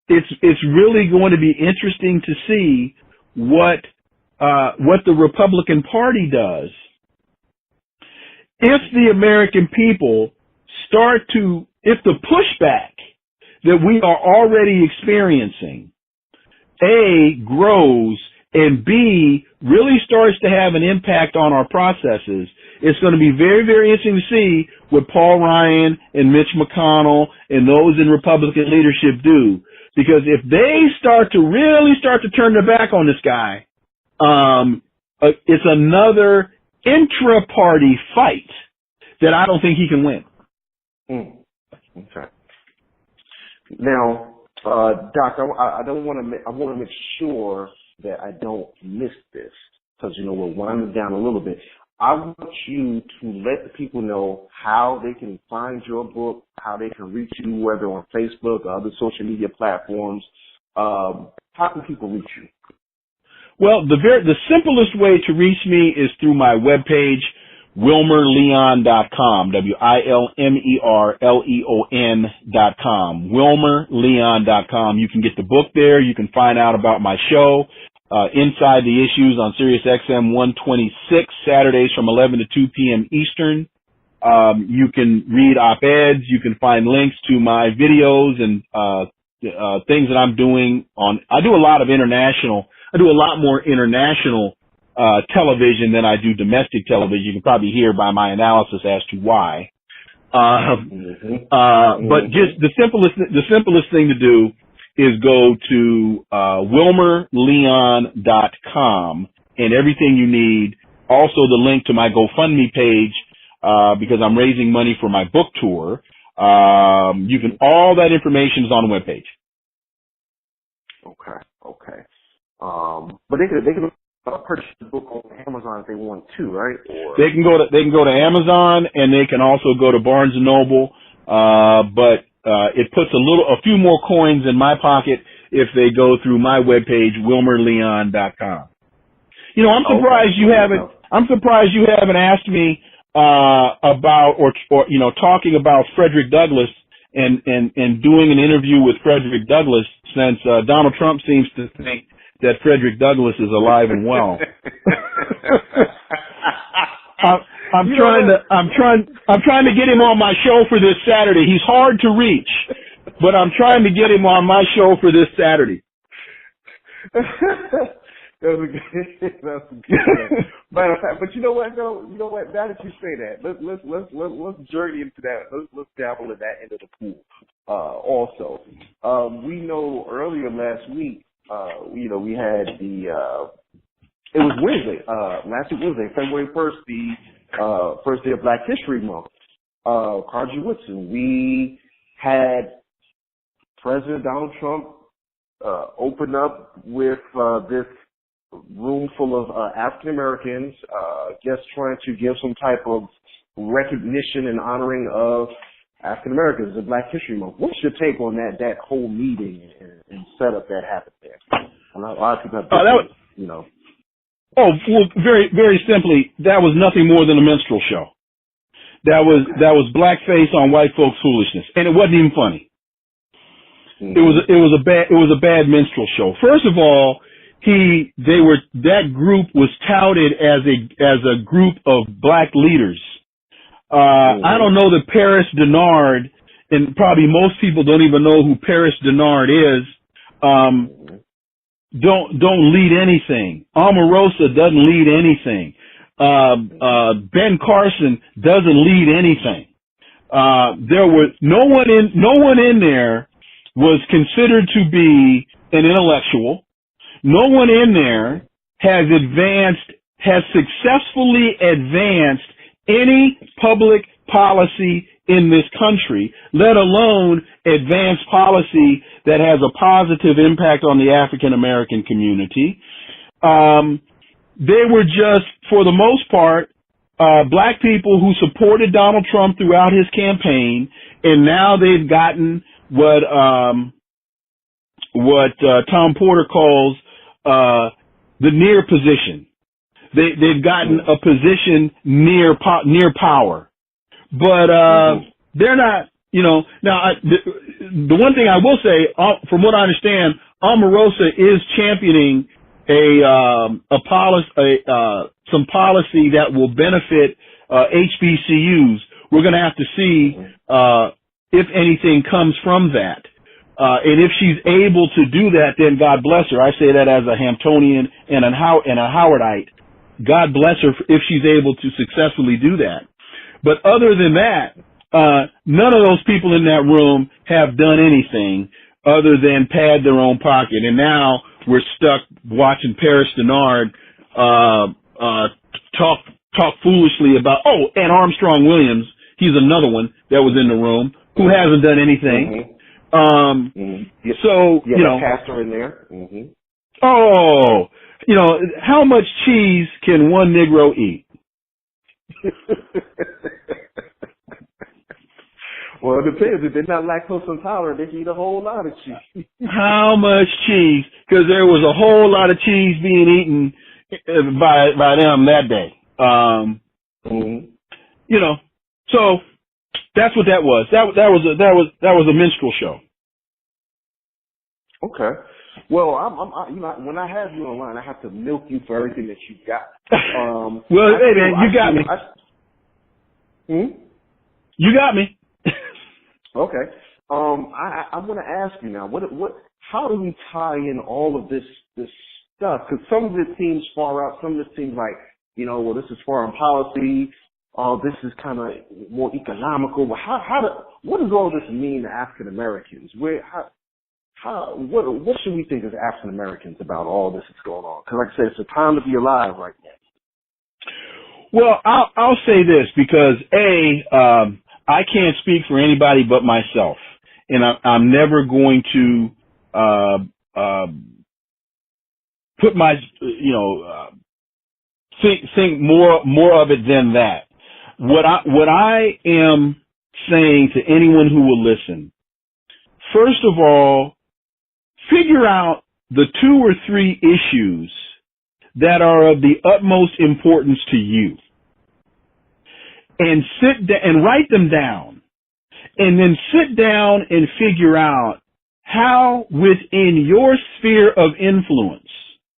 it's really going to be interesting to see what the Republican Party does if the American people if the pushback that we are already experiencing, A, grows, and B, really starts to have an impact on our processes. It's going to be very, very interesting to see what Paul Ryan and Mitch McConnell and those in Republican leadership do. Because if they really start to turn their back on this guy, it's another intra-party fight that I don't think he can win. Okay. Now, Doc, I want to make sure that I don't miss this, because we're winding down a little bit. I want you to let the people know how they can find your book, how they can reach you, whether on Facebook or other social media platforms. How can people reach you? Well, the simplest way to reach me is through my webpage, WilmerLeon.com, WilmerLeon.com, WilmerLeon.com. You can get the book there. You can find out about my show, Inside the Issues on Sirius XM 126, Saturdays from 11 to 2 p.m. Eastern. You can read op-eds. You can find links to my videos and things that I'm doing I do a lot more international television than I do domestic television. You can probably hear by my analysis as to why. But just the simplest thing to do is go to WilmerLeon.com, and everything you need. Also the link to my GoFundMe page, because I'm raising money for my book tour. All that information is on the webpage. Okay. But they can purchase the book on Amazon if they want to, right? Or... They can go to Amazon, and they can also go to Barnes and Noble. But it puts a few more coins in my pocket if they go through my webpage, WilmerLeon.com. I'm surprised you haven't. I'm surprised you haven't asked me about or talking about Frederick Douglass and doing an interview with Frederick Douglass, since Donald Trump seems to think that Frederick Douglass is alive and well. I'm trying to get him on my show for this Saturday. He's hard to reach, but I'm trying to get him on my show for this Saturday. That's a good matter of fact. But you know what? Now that you say that, let's journey into that. Let's dabble in that end of the pool. Also, we know earlier last week, we had it was Wednesday, last week Wednesday, February 1st, the first day of Black History Month. Carji Woodson, we had President Donald Trump open up with this room full of African Americans, just trying to give some type of recognition and honoring of African Americans in Black History Month. What's your take on that whole meeting and setup that happened there? A lot of people have Oh, well, very, very simply, that was nothing more than a minstrel show. That was blackface on white folks' foolishness, and it wasn't even funny. Mm-hmm. It was a bad minstrel show. First of all, that group was touted as a group of black leaders. I don't know that Paris Denard, and probably most people don't even know who Paris Denard is, don't lead anything. Omarosa doesn't lead anything. Ben Carson doesn't lead anything. There was no one in there was considered to be an intellectual. No one in there has successfully advanced any public policy in this country, let alone advance policy that has a positive impact on the African American community. They were just, for the most part, black people who supported Donald Trump throughout his campaign, and now they've gotten what Tom Porter calls the near position. They've gotten a position near power, but they're not. Now the one thing I will say, from what I understand, Omarosa is championing some policy that will benefit HBCUs. We're going to have to see if anything comes from that. And if she's able to do that, then God bless her. I say that as a Hamptonian and a Howardite. God bless her if she's able to successfully do that. But other than that, none of those people in that room have done anything other than pad their own pocket. And now we're stuck watching Paris Denard talk foolishly about, and Armstrong Williams, he's another one that was in the room who hasn't done anything. So, pastor in there. How much cheese can one Negro eat? Well, it depends. If they're not lactose intolerant, they can eat a whole lot of cheese. How much cheese? Because there was a whole lot of cheese being eaten by them that day. So that's what that was. That was a minstrel show. Okay. Well, I'm when I have you online, I have to milk you for everything that you've got. Hey man, you got me. You got me. Okay. I'm going to ask you now. How do we tie in all of this stuff? Because some of it seems far out. Some of it seems like, this is foreign policy. This is kind of more economical. But what does all this mean to African Americans? What should we think as African Americans about all this that's going on? Because, like I said, it's a time to be alive right now. Well, I'll say this because I can't speak for anybody but myself, and I'm never going to put my think more of it than that. What I am saying to anyone who will listen, first of all, figure out the 2 or 3 issues that are of the utmost importance to you, and and write them down, and then sit down and figure out how within your sphere of influence,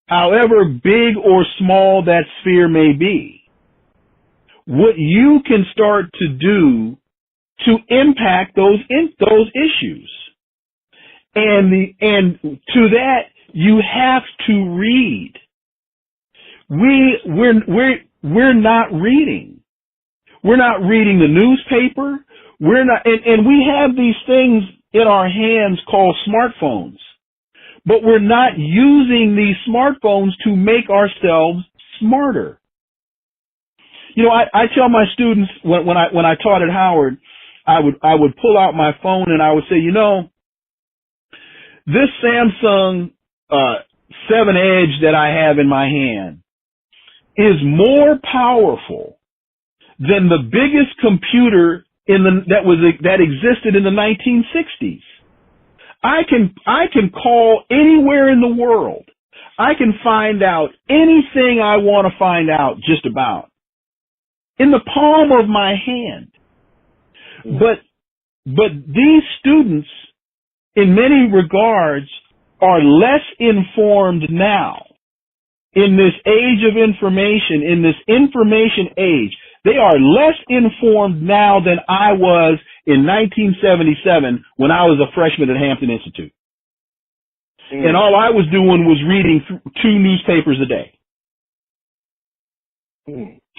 however big or small that sphere may be, what you can start to do to impact those issues. And to that you have to read. We're not reading. We're not reading the newspaper. We're not, and we have these things in our hands called smartphones, but we're not using these smartphones to make ourselves smarter. I tell my students when I taught at Howard, I would pull out my phone and I would say, this Samsung 7 Edge that I have in my hand is more powerful than the biggest computer that existed in the 1960s. I can call anywhere in the world. I can find out anything I want to find out just about in the palm of my hand. But these students, in many regards, are less informed now in this age of information, in this information age, they are less informed now than I was in 1977 when I was a freshman at Hampton Institute. And all I was doing was reading 2 newspapers a day.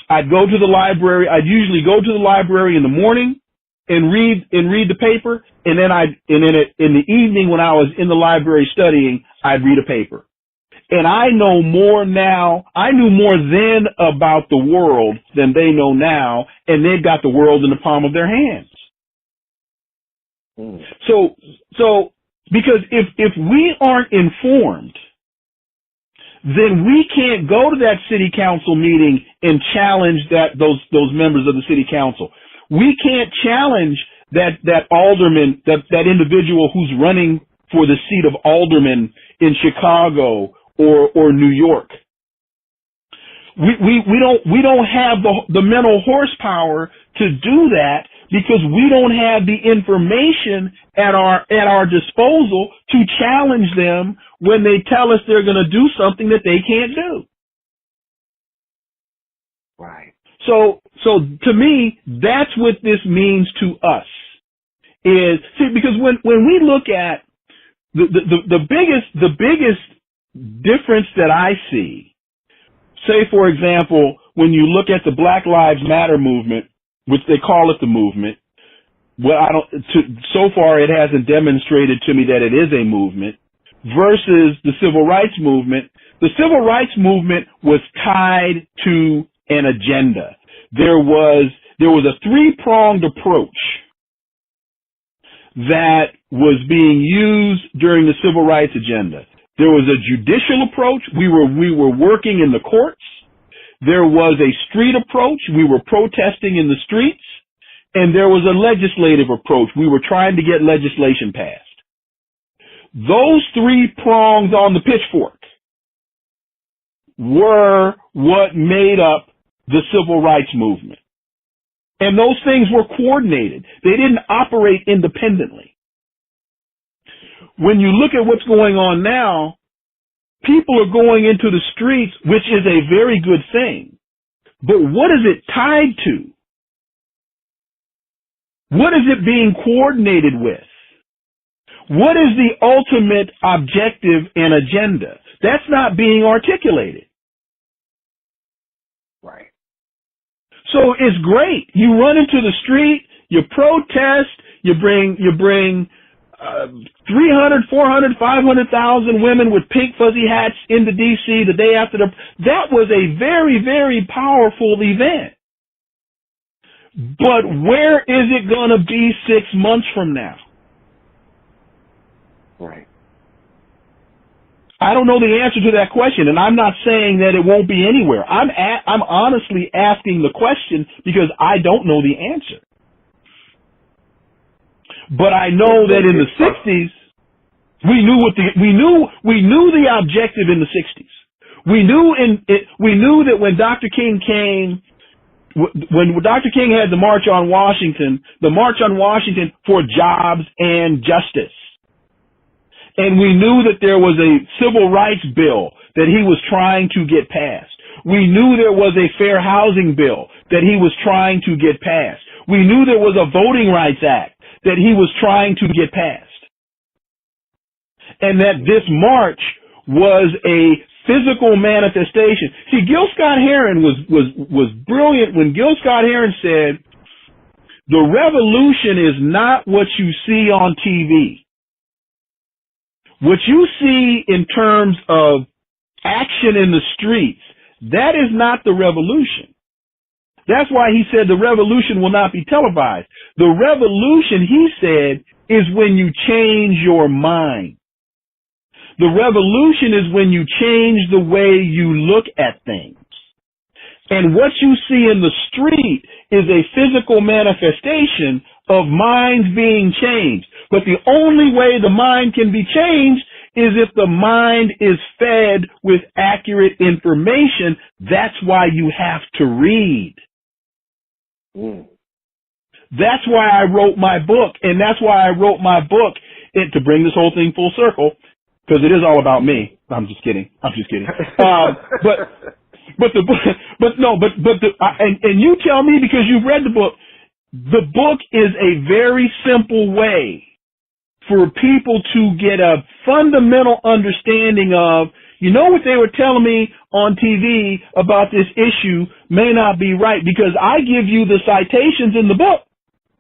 I'd go to the library. I'd usually go to the library in the morning and read the paper, and then in the evening when I was in the library studying, I'd read a paper. And I know more now. I knew more then about the world than they know now, and they've got the world in the palm of their hands. So because if we aren't informed, then we can't go to that city council meeting and challenge those members of the city council. We can't challenge that alderman, that individual who's running for the seat of alderman in Chicago or New York. We don't have the mental horsepower to do that because we don't have the information at our disposal to challenge them when they tell us they're going to do something that they can't do. Right. So to me, that's what this means to us. Because when we look at the biggest difference that I see, say for example, when you look at the Black Lives Matter movement, which they call it the movement, so far it hasn't demonstrated to me that it is a movement, versus the civil rights movement. The civil rights movement was tied to an agenda. There was a 3-pronged approach that was being used during the civil rights agenda. There was a judicial approach. We were working in the courts. There was a street approach. We were protesting in the streets. And there was a legislative approach. We were trying to get legislation passed. Those 3 prongs on the pitchfork were what made up the civil rights movement. And those things were coordinated. They didn't operate independently. When you look at what's going on now, people are going into the streets, which is a very good thing. But what is it tied to? What is it being coordinated with? What is the ultimate objective and agenda? That's not being articulated. Right. So it's great. You run into the street, you protest, you bring 300, 400, 500,000 women with pink fuzzy hats into D.C. the day after that was a very, very powerful event. But where is it going to be 6 months from now? Right. I don't know the answer to that question, and I'm not saying that it won't be anywhere. I'm honestly asking the question because I don't know the answer. But I know that in the 60s, we knew the objective in the 60s. We knew that when Dr. King came, when Dr. King had the March on Washington for jobs and justice. And we knew that there was a civil rights bill that he was trying to get passed. We knew there was a fair housing bill that he was trying to get passed. We knew there was a Voting Rights Act that he was trying to get passed. And that this march was a physical manifestation. See, Gil Scott-Heron was brilliant when Gil Scott-Heron said, the revolution is not what you see on TV. What you see in terms of action in the streets, that is not the revolution. That's why he said the revolution will not be televised. The revolution, he said, is when you change your mind. The revolution is when you change the way you look at things. And what you see in the street is a physical manifestation of minds being changed. But the only way the mind can be changed is if the mind is fed with accurate information. That's why you have to read. That's why I wrote my book. And that's why I wrote my book, to bring this whole thing full circle, because it is all about me. I'm just kidding. But you tell me, because you've read the book. The book is a very simple way for people to get a fundamental understanding of, what they were telling me on TV about this issue may not be right, because I give you the citations in the book.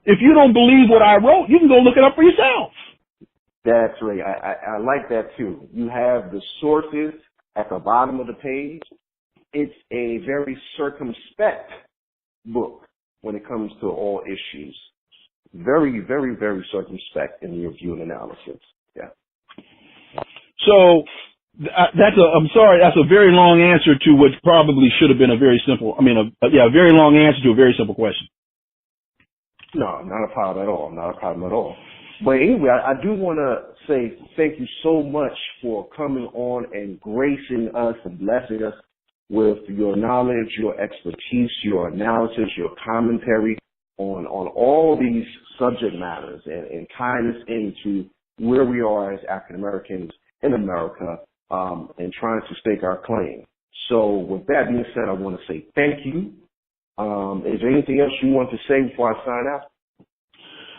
If you don't believe what I wrote, you can go look it up for yourself. That's right. I like that too. You have the sources at the bottom of the page. It's a very circumspect book when it comes to all issues. Very, very, very circumspect in the review and analysis. Yeah. So I'm sorry, that's a very long answer to what probably should have been a very simple, a very long answer to a very simple question. No, not a problem at all. Not a problem at all. But anyway, I do want to say thank you so much for coming on and gracing us and blessing us with your knowledge, your expertise, your analysis, your commentary on all these subject matters and tying us into where we are as African Americans in America and trying to stake our claim. So with that being said, I want to say thank you. Is there anything else you want to say before I sign out?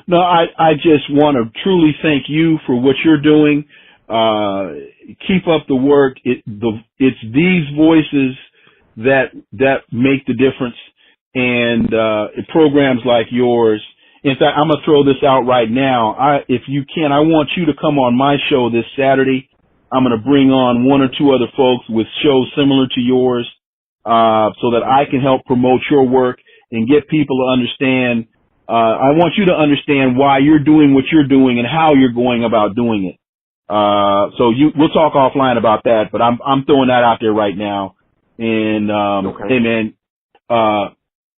No, I just want to truly thank you for what you're doing. Keep up the work. It's these voices that make the difference, and programs like yours. In fact, I'm gonna throw this out right now. If you can, I want you to come on my show this Saturday. I'm gonna bring on one or two other folks with shows similar to yours, so that I can help promote your work and get people to understand. I want you to understand why you're doing what you're doing and how you're going about doing it. We'll talk offline about that, but I'm throwing that out there right now. And, okay. Hey man,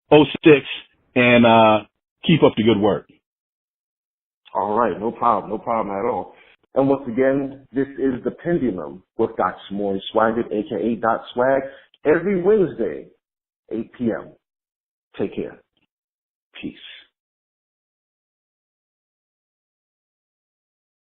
06 and, keep up the good work. All right. No problem at all. And once again, this is The Pendulum with Dr. Samori Swygert, a.k.a. Doc Swag, every Wednesday, 8 p.m. Take care. Peace.